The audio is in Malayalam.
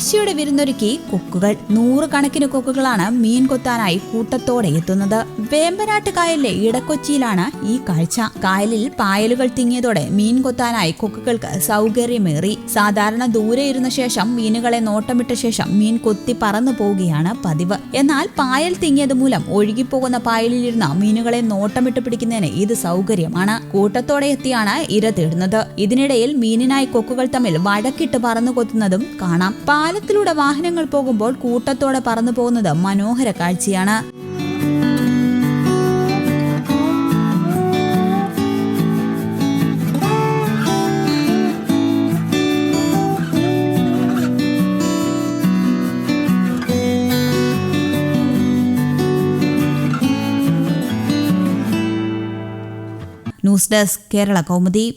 കാഴ്ചയുടെ വിരുന്നൊരുക്കി കൊക്കുകൾ. നൂറുകണക്കിന് കൊക്കുകളാണ് മീൻ കൊത്താനായി കൂട്ടത്തോടെ എത്തുന്നത്. വേമ്പനാട്ട് കായലിലെ ഇടക്കൊച്ചിയിലാണ് ഈ കാഴ്ച. കായലിൽ പായലുകൾ തിങ്ങിയതോടെ മീൻ കൊത്താനായി കൊക്കുകൾക്ക് സൗകര്യമേറി. സാധാരണ ദൂരെ ഇരുന്ന ശേഷം മീനുകളെ നോട്ടമിട്ട ശേഷം മീൻ കൊത്തി പറന്നു പോവുകയാണ് പതിവ്. എന്നാൽ പായൽ തിങ്ങിയത് മൂലം ഒഴുകിപ്പോകുന്ന പായലിലിരുന്ന മീനുകളെ നോട്ടമിട്ട് പിടിക്കുന്നതിന് ഇത് സൗകര്യമാണ്. കൂട്ടത്തോടെ എത്തിയാണ് ഇര തേടുന്നത്. ഇതിനിടയിൽ മീനിനായി കൊക്കുകൾ തമ്മിൽ വഴക്കിട്ട് പറന്നു കൊത്തുന്നതും കാണാം. പാലത്തിലൂടെ വാഹനങ്ങൾ പോകുമ്പോൾ കൂട്ടത്തോടെ പറന്നു പോകുന്നത് മനോഹര കാഴ്ചയാണ്. News desk Kerala Kaumudi.